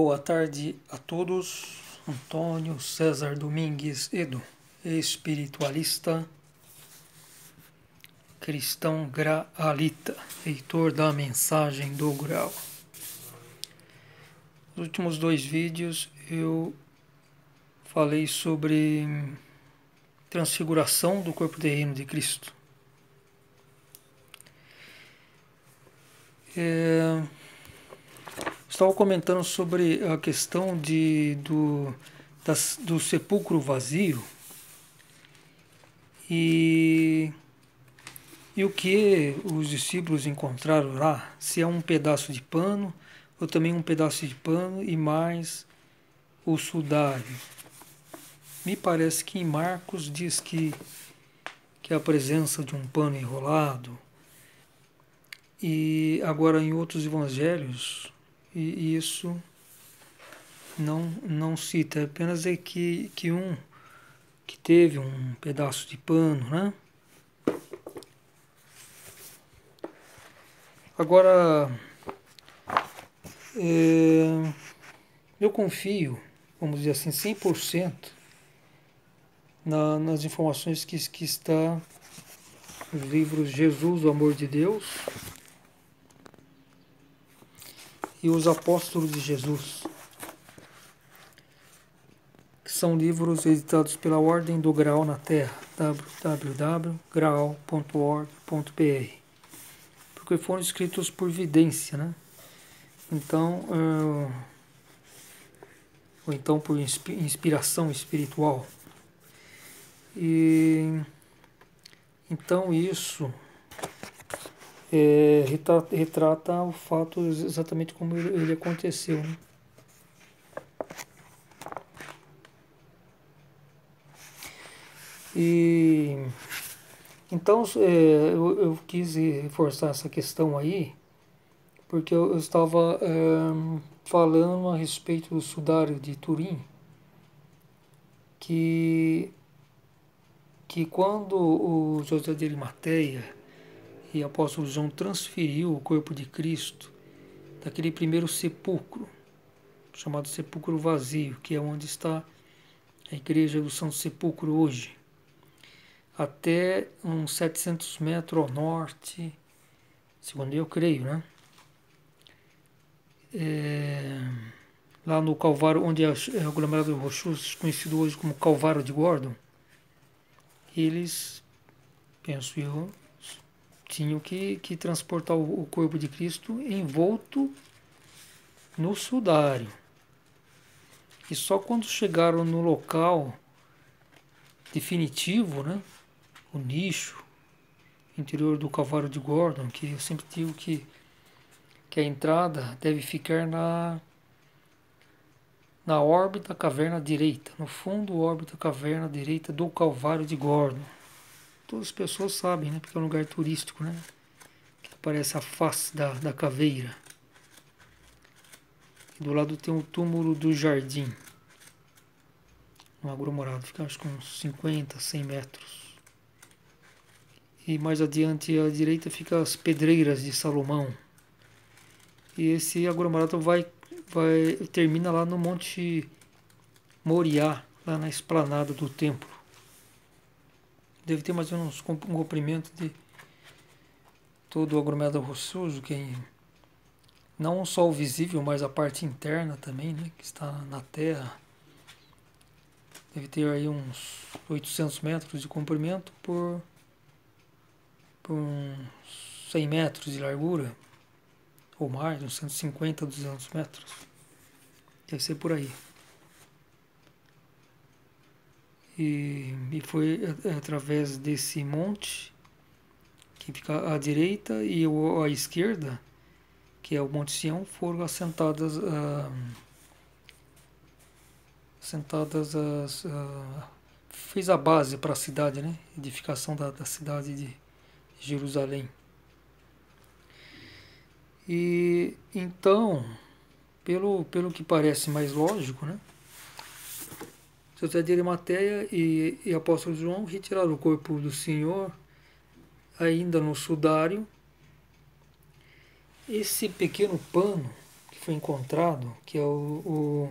Boa tarde a todos. Antônio César Domingues Edo, espiritualista, cristão graalita, leitor da mensagem do Graal. Nos últimos dois vídeos eu falei sobre transfiguração do corpo terreno de Cristo. Estava comentando sobre a questão do sepulcro vazio e o que os discípulos encontraram lá, se é um pedaço de pano ou também um pedaço de pano e mais o sudário. Me parece que em Marcos diz que é a presença de um pano enrolado, e agora em outros evangelhos e isso não cita, apenas é que teve um pedaço de pano, né? Agora, eu confio, vamos dizer assim, 100% nas informações que está nos livros Jesus, o Amor de Deus, e os Apóstolos de Jesus, que são livros editados pela Ordem do Graal na Terra, www.graal.org.br, porque foram escritos por vidência, né? Então, ou então por inspiração espiritual. E então isso retrata o fato exatamente como ele aconteceu, né? E então eu quis reforçar essa questão aí, porque eu estava falando a respeito do sudário de Turim, que quando o José de Arimateia e o apóstolo João transferiu o corpo de Cristo daquele primeiro sepulcro, chamado sepulcro vazio, que é onde está a igreja do Santo Sepulcro hoje, até uns 700 metros ao norte, segundo eu creio, né? Lá no Calvário, onde é o aglomerado rochoso, conhecido hoje como Calvário de Gordon, eles, penso eu, tinham que transportar o corpo de Cristo envolto no sudário. E só quando chegaram no local definitivo, né, o nicho interior do Calvário de Gordon, que eu sempre digo que a entrada deve ficar na órbita caverna direita, no fundo órbita caverna direita do Calvário de Gordon. Todas as pessoas sabem, né, porque é um lugar turístico, né, que aparece a face da caveira. E do lado tem o túmulo do jardim, no aglomerado, fica acho que uns 50, 100 metros. E mais adiante à direita fica as pedreiras de Salomão. E esse aglomerado termina lá no Monte Moriá, lá na esplanada do templo. Deve ter mais ou menos um comprimento de todo o aglomerado rochoso, que não só o visível, mas a parte interna também, né, que está na terra. Deve ter aí uns 800 metros de comprimento por uns 100 metros de largura, ou mais, uns 150, 200 metros. Deve ser por aí. E foi através desse monte, que fica à direita, e à esquerda, que é o Monte Sião, foram assentadas fez a base para a cidade, né? Edificação da cidade de Jerusalém. E então, pelo que parece mais lógico, né, José de Arimateia e apóstolo João retiraram o corpo do Senhor ainda no sudário. Esse pequeno pano que foi encontrado, que é que eu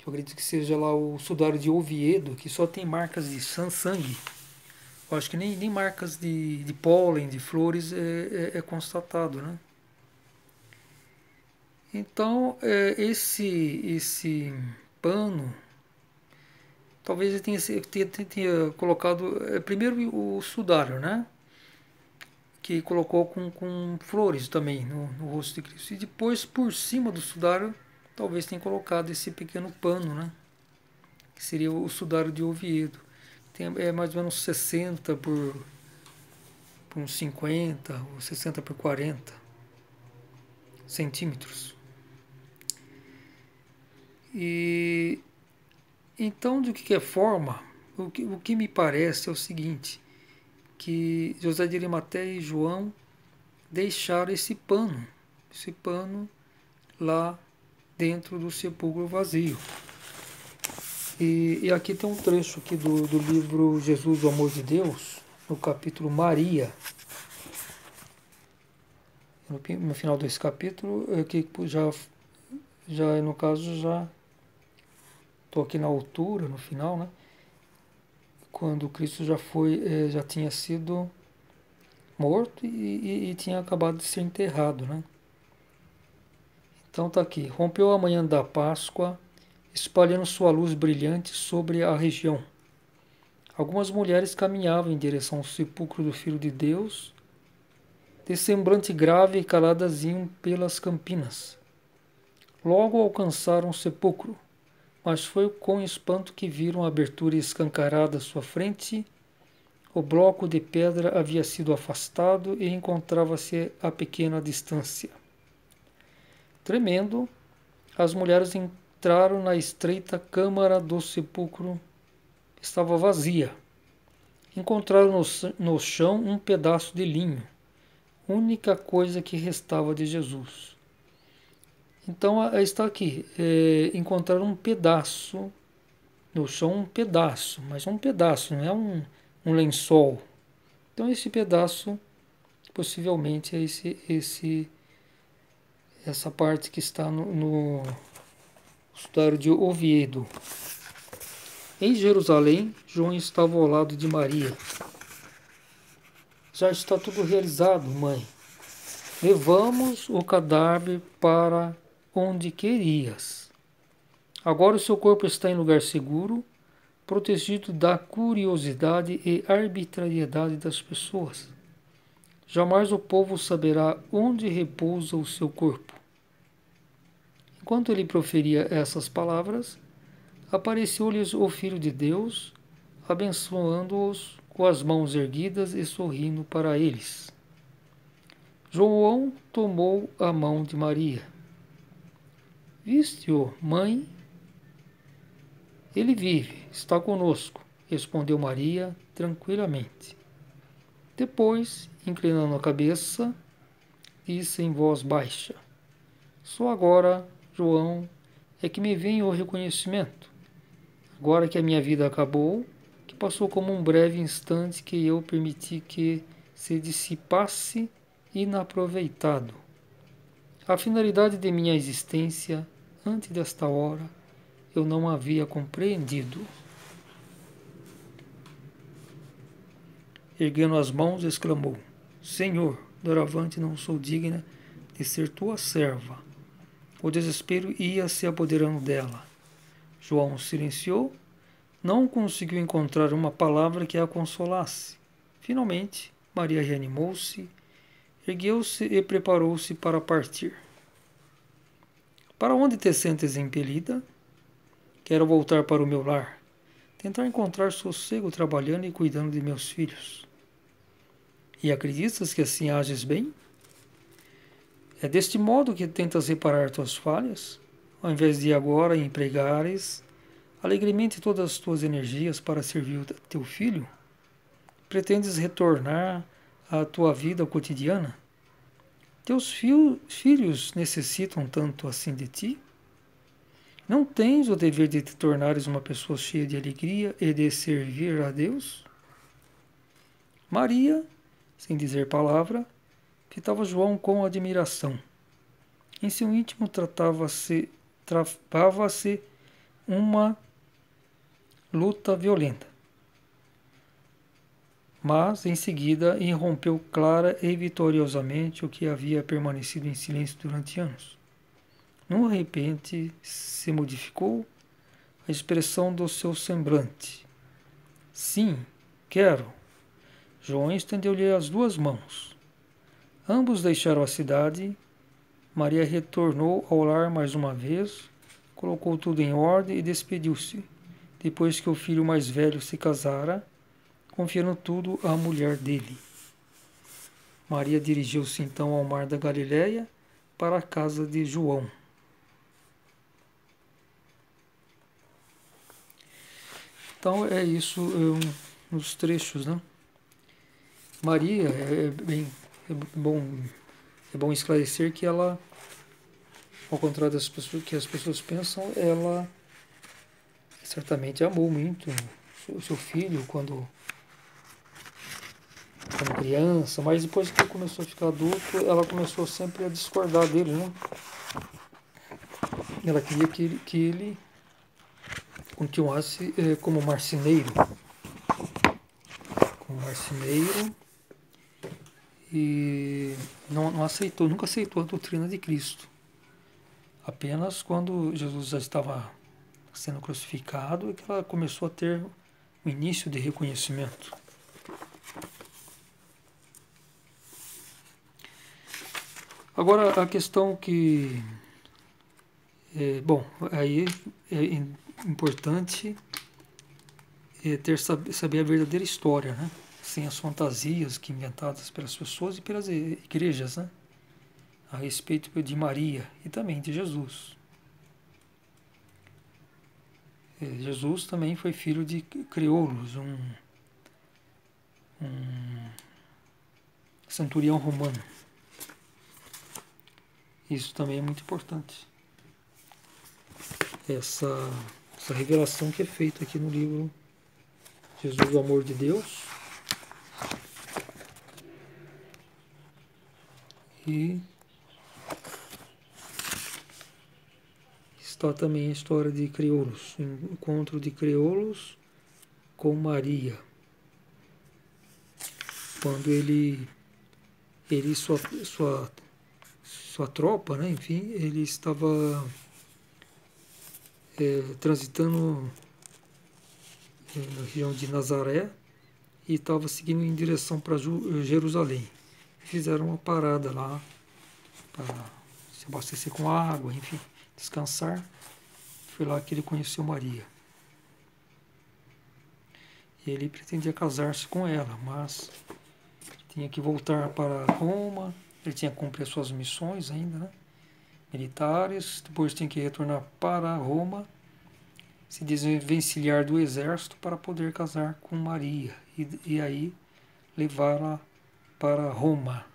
acredito que seja lá o sudário de Oviedo, que só tem marcas de sangue. Eu acho que nem marcas de pólen, de flores é constatado, né? Então, esse pano, talvez ele tenha colocado, primeiro o sudário, né? Que colocou com flores também no rosto de Cristo. E depois, por cima do sudário, talvez tenha colocado esse pequeno pano, né? Que seria o sudário de Oviedo. É mais ou menos 60 por uns 50, ou 60 por 40 centímetros. E então, de qualquer forma, o que me parece é o seguinte, que José de Arimateia e João deixaram esse pano lá dentro do sepulcro vazio. E aqui tem um trecho aqui do livro Jesus, o Amor de Deus, no capítulo Maria. No final desse capítulo, que já no caso, já estou aqui na altura, no final, né? Quando Cristo já tinha sido morto e tinha acabado de ser enterrado, né? Então tá aqui. Rompeu a manhã da Páscoa, espalhando sua luz brilhante sobre a região. Algumas mulheres caminhavam em direção ao sepulcro do Filho de Deus, de semblante grave e caladas iam pelas campinas. Logo alcançaram o sepulcro, mas foi com espanto que viram a abertura escancarada à sua frente. O bloco de pedra havia sido afastado e encontrava-se a pequena distância. Tremendo, as mulheres entraram na estreita câmara do sepulcro. Estava vazia. Encontraram no chão um pedaço de linho, única coisa que restava de Jesus. Então está aqui, encontraram um pedaço no chão, mas um pedaço, não é um lençol. Então esse pedaço possivelmente é essa parte que está no sudário de Oviedo. Em Jerusalém, João estava ao lado de Maria. Já está tudo realizado, mãe. Levamos o cadáver para onde querias. Agora o seu corpo está em lugar seguro, protegido da curiosidade e arbitrariedade das pessoas. Jamais o povo saberá onde repousa o seu corpo. Enquanto ele proferia essas palavras, apareceu-lhes o Filho de Deus, abençoando-os com as mãos erguidas e sorrindo para eles. João tomou a mão de Maria. Viste-o, mãe? Ele vive, está conosco, respondeu Maria tranquilamente. Depois, inclinando a cabeça, disse em voz baixa: Só agora, João, é que me vem o reconhecimento. Agora que a minha vida acabou, que passou como um breve instante que eu permiti que se dissipasse inaproveitado. A finalidade de minha existência, antes desta hora, eu não havia compreendido. Erguendo as mãos, exclamou: Senhor, doravante não sou digna de ser tua serva. O desespero ia se apoderando dela. João silenciou, não conseguiu encontrar uma palavra que a consolasse. Finalmente, Maria reanimou-se, ergueu-se e preparou-se para partir. Para onde te sentes impelida? Quero voltar para o meu lar, tentar encontrar sossego trabalhando e cuidando de meus filhos. E acreditas que assim ages bem? É deste modo que tentas reparar tuas falhas, ao invés de agora empregares alegremente todas as tuas energias para servir teu filho? Pretendes retornar à tua vida cotidiana? Teus filhos necessitam tanto assim de ti? Não tens o dever de te tornares uma pessoa cheia de alegria e de servir a Deus? Maria, sem dizer palavra, fitava João com admiração. Em seu íntimo travava-se uma luta violenta, mas em seguida irrompeu clara e vitoriosamente o que havia permanecido em silêncio durante anos. De repente se modificou a expressão do seu semblante. Sim, quero. João estendeu-lhe as duas mãos. Ambos deixaram a cidade. Maria retornou ao lar mais uma vez, colocou tudo em ordem e despediu-se, depois que o filho mais velho se casara, confiando tudo à mulher dele. Maria dirigiu-se então ao mar da Galileia, para a casa de João. Então é isso nos trechos, né? Maria é bom esclarecer que ela, ao contrário das pessoas que as pessoas pensam, ela certamente amou muito o seu filho quando criança, mas depois que ele começou a ficar adulto, ela começou sempre a discordar dele, né? Ela queria que ele continuasse como marceneiro, e não aceitou, nunca aceitou a doutrina de Cristo. Apenas quando Jesus já estava sendo crucificado é que ela começou a ter o início de reconhecimento. Agora a questão que aí é importante saber a verdadeira história, né? Sem as fantasias que inventadas pelas pessoas e pelas igrejas, né? A respeito de Maria e também de Jesus. Jesus também foi filho de Creolos, um centurião romano. Isso também é muito importante. Essa revelação que é feita aqui no livro Jesus, o Amor de Deus. E está também a história de Creolos, o encontro de Creolos com Maria. Quando ele e sua tropa, né, enfim, ele estava transitando na região de Nazaré e estava seguindo em direção para Jerusalém. Fizeram uma parada lá para se abastecer com água, enfim, descansar. Foi lá que ele conheceu Maria. E ele pretendia casar-se com ela, mas tinha que voltar para Roma. Ele tinha que cumprir as suas missões ainda, né, militares. Depois tinha que retornar para Roma, se desvencilhar do exército para poder casar com Maria e aí levá-la para Roma.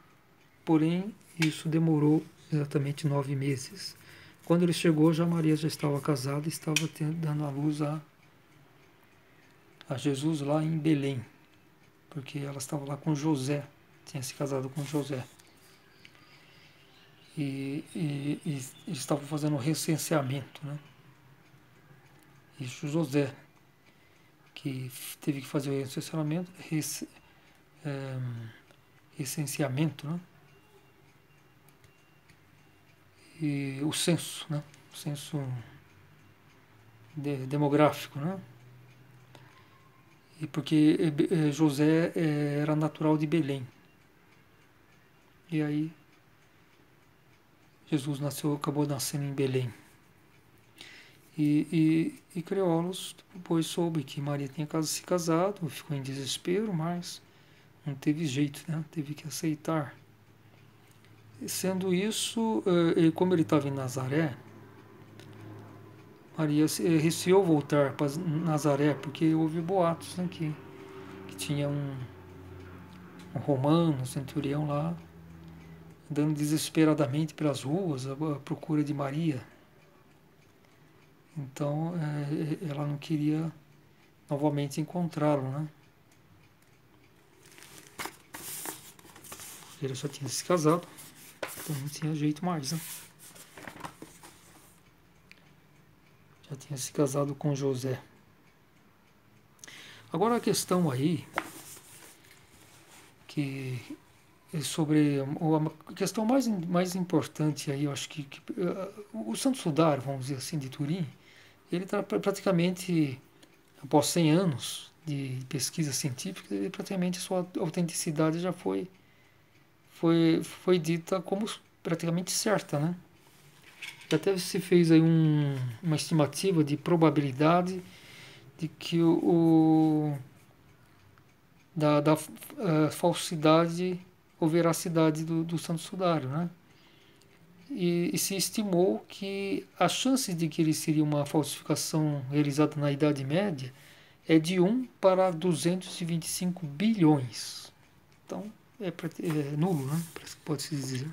Porém, isso demorou exatamente 9 meses. Quando ele chegou, Maria já estava casada e estava dando à luz a Jesus lá em Belém, porque ela estava lá com José, tinha se casado com José. E eles estavam fazendo o recenseamento, né? Isso José, que teve que fazer o recenseamento, né? E o censo, né? O censo demográfico, né? E porque José era natural de Belém. E aí Jesus acabou nascendo em Belém. E Creolos depois soube que Maria tinha se casado, ficou em desespero, mas não teve jeito, né? Teve que aceitar. Sendo isso, como ele estava em Nazaré, Maria receou voltar para Nazaré, porque houve boatos, né, que tinha um romano, um centurião lá, andando desesperadamente pelas ruas à procura de Maria. Então ela não queria novamente encontrá-lo, né? Ele só tinha se casado, então não tinha jeito mais, né? Já tinha se casado com José. Agora a questão aí, que sobre a questão mais importante aí, eu acho que o Santo Sudário, vamos dizer assim, de Turim, ele está praticamente, após 100 anos de pesquisa científica, ele, praticamente sua autenticidade já foi dita como praticamente certa, né? E até se fez aí uma estimativa de probabilidade de que da falsidade ou veracidade do Santo Sudário, né? E se estimou que a chance de que ele seria uma falsificação realizada na Idade Média é de 1 para 225 bilhões. Então, é nulo, né? Pode-se dizer.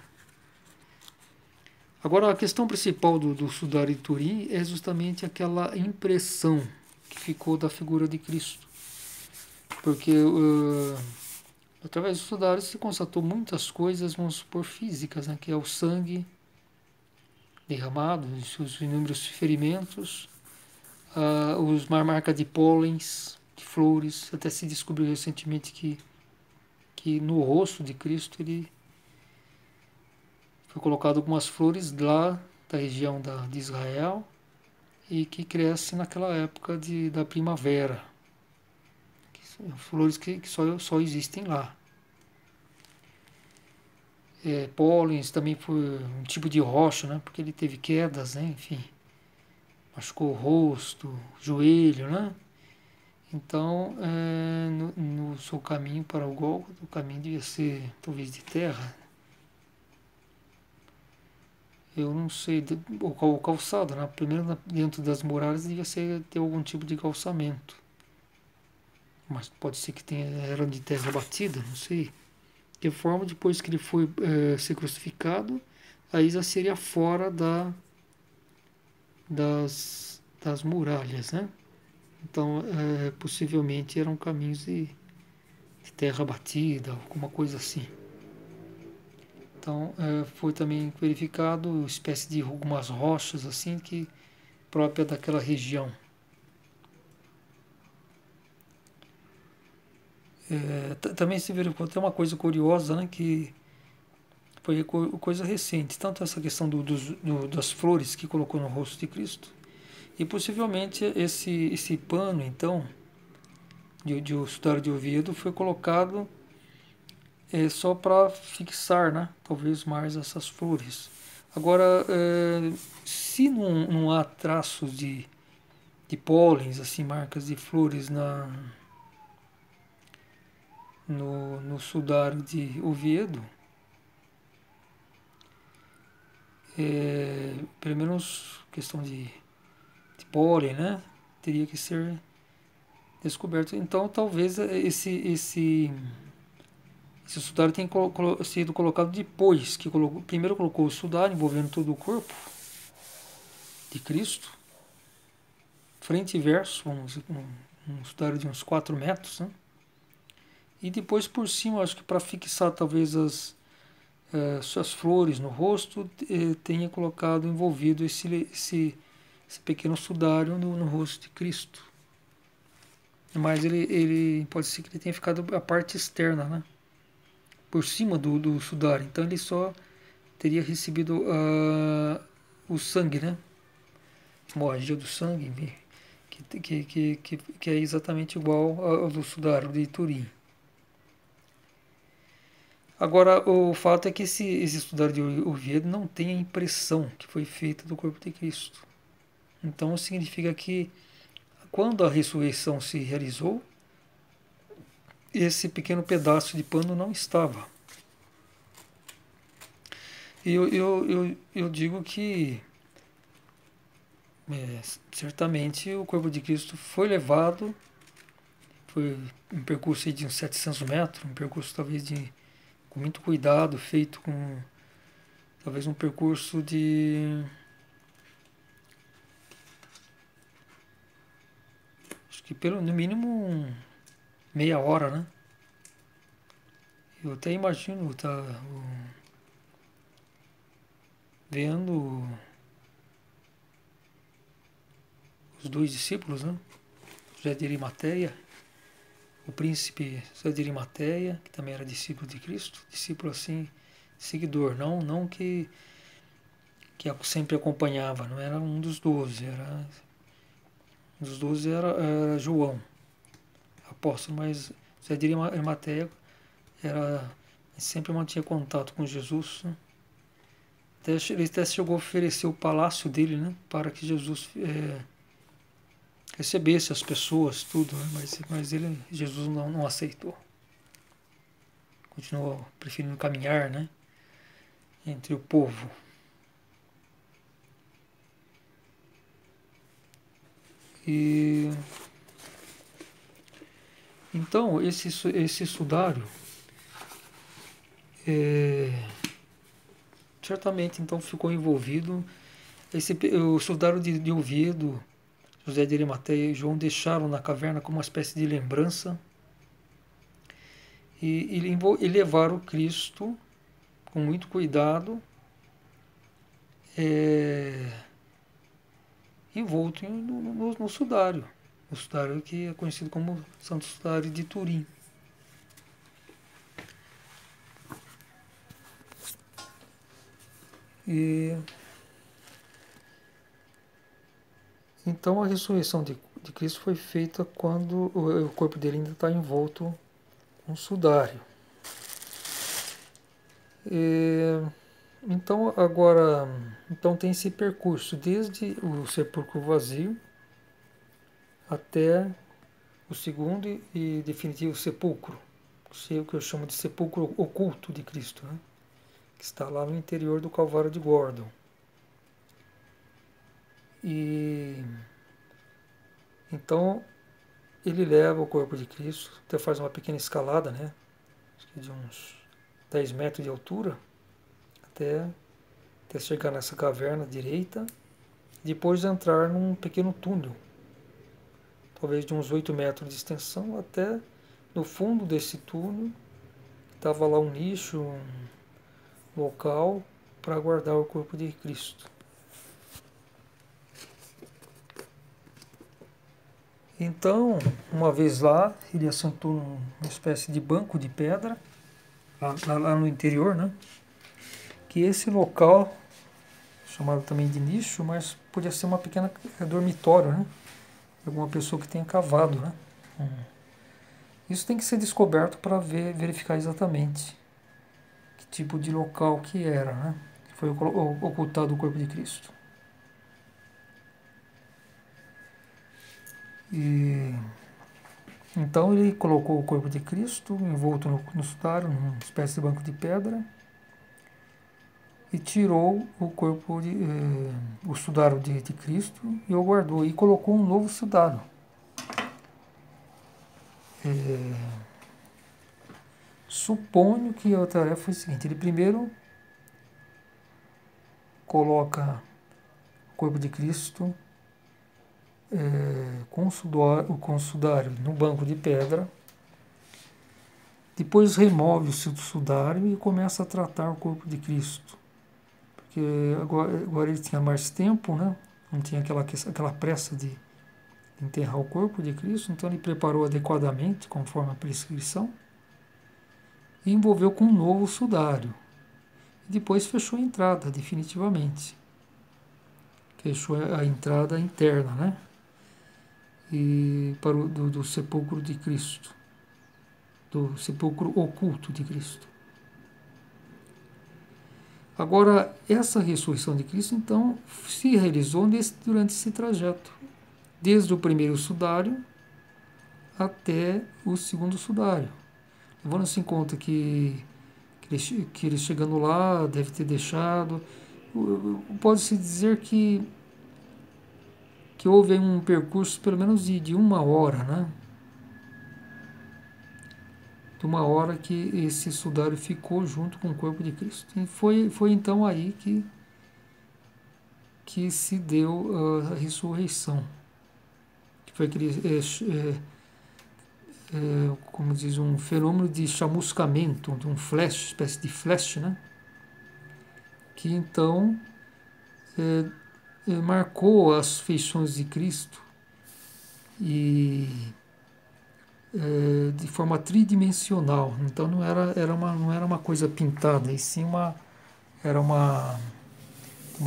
Agora, a questão principal do Sudário de Turim é justamente aquela impressão que ficou da figura de Cristo. Porque através do Sudário se constatou muitas coisas, vamos supor, físicas, né? Que é o sangue derramado, os inúmeros ferimentos, os marcas de pólens, de flores. Até se descobriu recentemente que no rosto de Cristo ele foi colocado algumas flores lá da região de Israel e que cresce naquela época da primavera. Flores que só existem lá. Pólens também foi um tipo de rocha, né? Porque ele teve quedas, né? Enfim, machucou o rosto, joelho, né? Então, no seu caminho para o Gólgota, o caminho devia ser talvez de terra. Eu não sei, o calçado, né? Primeiro dentro das muralhas devia ter algum tipo de calçamento. Mas pode ser que era de terra batida, não sei. De forma, depois que ele foi ser crucificado, aí já seria fora das muralhas, né? Então, possivelmente eram caminhos de terra batida, alguma coisa assim. Então, foi também verificado uma espécie de algumas rochas assim que própria daquela região. Também se verificou até uma coisa curiosa, né, que foi coisa recente, tanto essa questão das flores que colocou no rosto de Cristo, e possivelmente esse pano, então, de Sudário de Oviedo foi colocado só para fixar, né, talvez mais essas flores. Agora, se não há traços de pólens, assim, marcas de flores no Sudário de Oviedo, pelo menos questão de pólen, né? Teria que ser descoberto. Então, talvez esse sudário tenha sido colocado depois, primeiro colocou o sudário envolvendo todo o corpo de Cristo, frente e verso, vamos dizer, um sudário de uns 4 metros, né? E depois por cima, acho que para fixar talvez suas flores no rosto, tenha colocado envolvido esse pequeno sudário no rosto de Cristo. Mas ele pode ser que ele tenha ficado a parte externa, né? Por cima do sudário. Então ele só teria recebido o sangue, né? Hemorragia do sangue, que é exatamente igual ao do sudário de Turim. Agora, o fato é que esse sudário de Oviedo não tem a impressão que foi feita do corpo de Cristo. Então significa que quando a ressurreição se realizou, esse pequeno pedaço de pano não estava. E eu digo que certamente o corpo de Cristo foi levado, foi um percurso de uns 700 metros, um percurso talvez com muito cuidado, feito com talvez um percurso acho que no mínimo meia hora, né? Eu até imagino vendo os dois discípulos, né? José de Arimateia, o príncipe José de Arimateia, que também era discípulo de Cristo, discípulo assim, seguidor, não que sempre acompanhava, não era um dos 12, um dos 12 era João, apóstolo, mas José de Arimateia sempre mantinha contato com Jesus, né? Ele até chegou a oferecer o palácio dele, né, para que Jesus recebesse as pessoas, tudo, né, mas Jesus não aceitou. Continuou preferindo caminhar, né, entre o povo. E então esse sudário certamente então ficou envolvido. O sudário de Oviedo, José de Arimateia e João deixaram na caverna como uma espécie de lembrança e levaram Cristo com muito cuidado, envolto no sudário. O sudário que é conhecido como Santo Sudário de Turim. E então a ressurreição de Cristo foi feita quando o corpo dele ainda está envolto com sudário. Então agora, tem esse percurso desde o sepulcro vazio até o segundo e definitivo sepulcro, o que eu chamo de sepulcro oculto de Cristo, né? Que está lá no interior do Calvário de Gordon. E então ele leva o corpo de Cristo, até faz uma pequena escalada, né? De uns 10 metros de altura, até chegar nessa caverna direita, depois entrar num pequeno túnel, talvez de uns 8 metros de extensão, até no fundo desse túnel estava lá um nicho, um local para guardar o corpo de Cristo. Então, uma vez lá, ele assentou numa espécie de banco de pedra, lá no interior, né? Que esse local, chamado também de nicho, mas podia ser uma pequena dormitório, né? Alguma pessoa que tenha cavado, né? Isso tem que ser descoberto para verificar exatamente que tipo de local que era, né? Que foi ocultado o corpo de Cristo. E então ele colocou o corpo de Cristo envolto no sudário, numa espécie de banco de pedra, e tirou o corpo o sudário de Cristo e o guardou e colocou um novo sudário. Suponho que a tarefa foi a seguinte: ele primeiro coloca o corpo de Cristo com o sudário no banco de pedra, depois remove o sudário e começa a tratar o corpo de Cristo, porque agora ele tinha mais tempo, né? Não tinha aquela pressa de enterrar o corpo de Cristo, então ele preparou adequadamente, conforme a prescrição, e envolveu com um novo sudário. E depois fechou a entrada definitivamente. Fechou a entrada interna, né? E para do sepulcro de Cristo, do sepulcro oculto de Cristo. Agora, essa ressurreição de Cristo, então, se realizou durante esse trajeto, desde o primeiro sudário até o segundo sudário. Levando-se em conta que ele chegando lá deve ter deixado, pode-se dizer que houve um percurso pelo menos de 1 hora, né? De 1 hora que esse sudário ficou junto com o corpo de Cristo. E foi então aí que se deu a ressurreição. Que foi aquele, como diz, um fenômeno de chamuscamento, de um flash, espécie de flash, né? Que então marcou as feições de Cristo e de forma tridimensional. Então não era uma coisa pintada, e sim era uma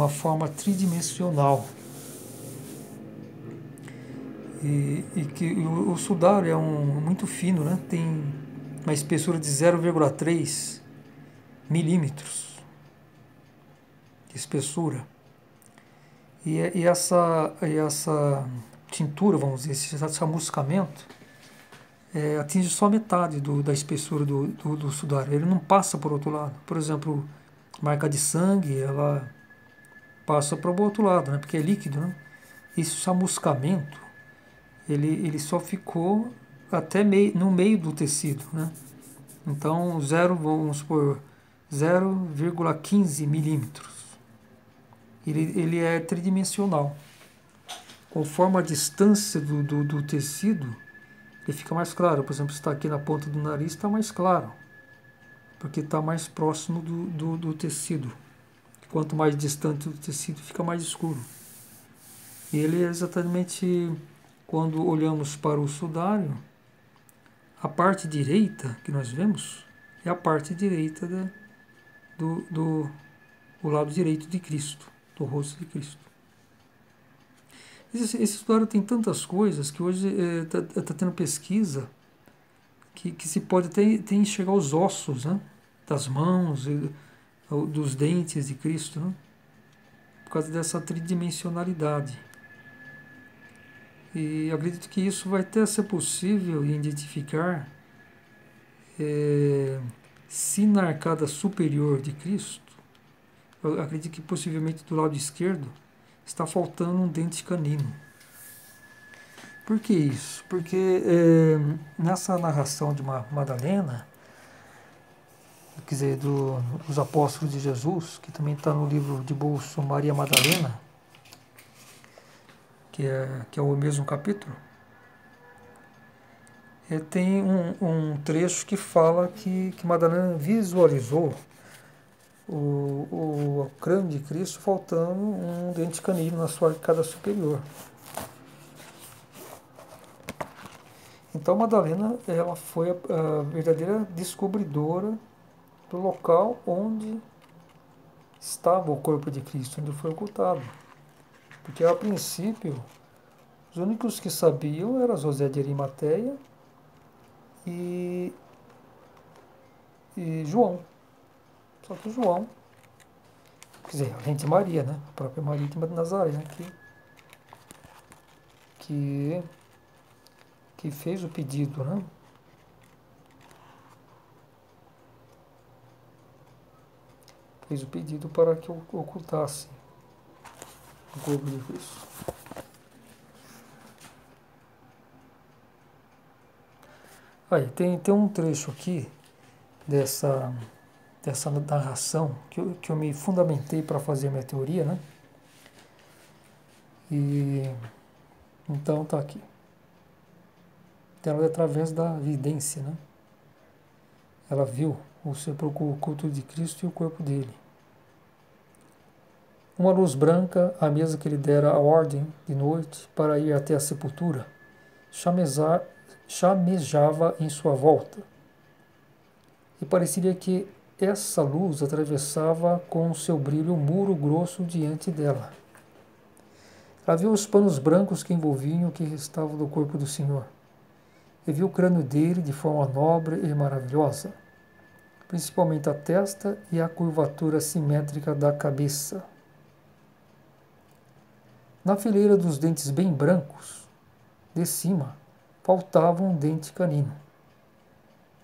forma tridimensional. E que o sudário é muito fino, né? Tem uma espessura de 0,3 milímetros de espessura. E essa tintura, vamos dizer, esse chamuscamento, atinge só metade da espessura do sudário. Ele não passa por outro lado. Por exemplo, marca de sangue, ela passa para o outro lado, né? Porque é líquido, né? Esse chamuscamento, ele só ficou até no meio do tecido, né? Então, vamos supor, 0,15 milímetros. Ele é tridimensional. Conforme a distância do tecido, ele fica mais claro. Por exemplo, se está aqui na ponta do nariz, está mais claro, porque está mais próximo do tecido. Quanto mais distante do tecido, fica mais escuro. E ele é exatamente, quando olhamos para o sudário, a parte direita que nós vemos é a parte direita do lado direito de Cristo, do rosto de Cristo. Esse sudário tem tantas coisas que hoje está tendo pesquisa que se pode até enxergar os ossos, né, das mãos, dos dentes de Cristo, né, por causa dessa tridimensionalidade. E acredito que isso vai até ser possível identificar se na arcada superior de Cristo, eu acredito que possivelmente do lado esquerdo, está faltando um dente canino. Por que isso? Porque nessa narração de Madalena, quer dizer, dos apóstolos de Jesus, que também está no livro de bolso Maria Madalena, que é o mesmo capítulo, tem um trecho que fala que Madalena visualizou o crânio de Cristo faltando um dente canino na sua arcada superior. Então Madalena, ela foi a verdadeira descobridora do local onde estava o corpo de Cristo, onde foi ocultado. Porque a princípio, os únicos que sabiam eram José de Arimateia e João. Só que João, quer dizer, além de Maria, né? A própria Maria de Nazaré, né? Que fez o pedido, né? Fez o pedido para que ocultasse o corpo de Cristo. Aí, tem um trecho aqui dessa narração que eu me fundamentei para fazer a minha teoria, né? E então tá aqui. Então, ela é através da evidência, né? Ela viu o sepulcro oculto de Cristo e o corpo dele. Uma luz branca, a mesa que lhe dera a ordem de noite para ir até a sepultura, chamejava em sua volta. E parecia que essa luz atravessava com o seu brilho o muro grosso diante dela. Ela viu os panos brancos que envolviam o que restava do corpo do Senhor. E viu o crânio dele de forma nobre e maravilhosa, principalmente a testa e a curvatura simétrica da cabeça. Na fileira dos dentes bem brancos, de cima, faltava um dente canino.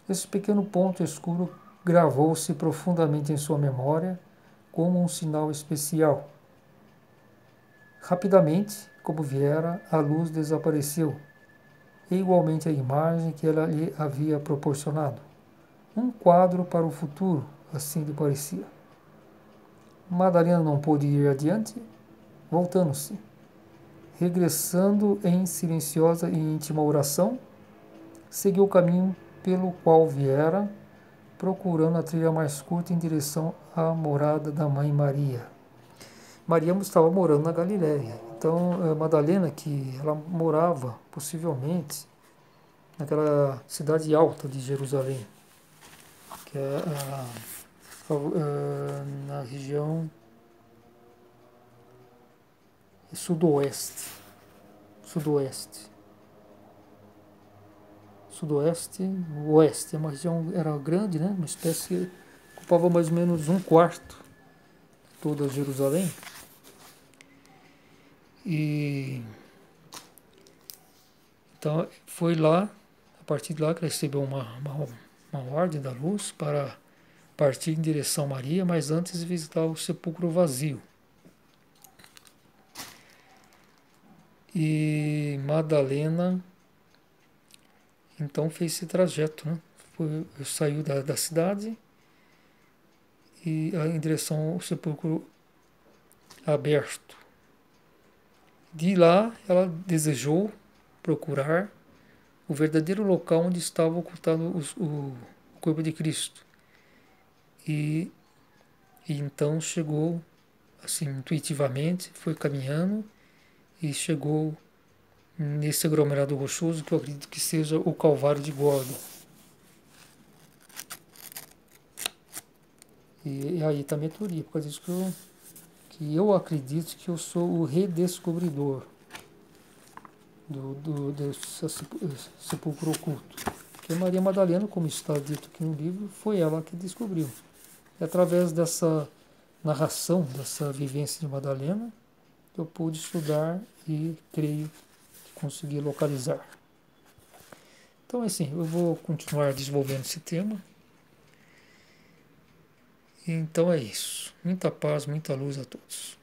Esse pequeno ponto escuro gravou-se profundamente em sua memória como um sinal especial. Rapidamente, como viera, a luz desapareceu, e igualmente a imagem que ela lhe havia proporcionado. Um quadro para o futuro, assim lhe parecia. Madalena não pôde ir adiante, voltando-se. Regressando em silenciosa e íntima oração, seguiu o caminho pelo qual viera, procurando a trilha mais curta em direção à morada da Mãe Maria. Maria estava morando na Galiléia. Então, Madalena, que ela morava possivelmente naquela cidade alta de Jerusalém, que é na região sudoeste, sudoeste, sudoeste, oeste. É uma região era grande, né? Uma espécie ocupava mais ou menos um quarto de toda Jerusalém. E então foi lá, a partir de lá que ela recebeu uma ordem da luz para partir em direção a Maria, mas antes visitar o sepulcro vazio. E Madalena então fez esse trajeto, né? Saiu da cidade e em direção ao sepulcro aberto. De lá ela desejou procurar o verdadeiro local onde estava ocultado o corpo de Cristo. E então chegou, assim, intuitivamente, foi caminhando e chegou nesse aglomerado rochoso que eu acredito que seja o Calvário de Gólgota. E aí está a minha teoria, por causa disso que eu acredito que eu sou o redescobridor desse sepulcro oculto. Porque Maria Madalena, como está dito aqui no livro, foi ela que descobriu. E através dessa narração, dessa vivência de Madalena, eu pude estudar e creio que consegui localizar. Então, assim, eu vou continuar desenvolvendo esse tema. Então é isso. Muita paz, muita luz a todos.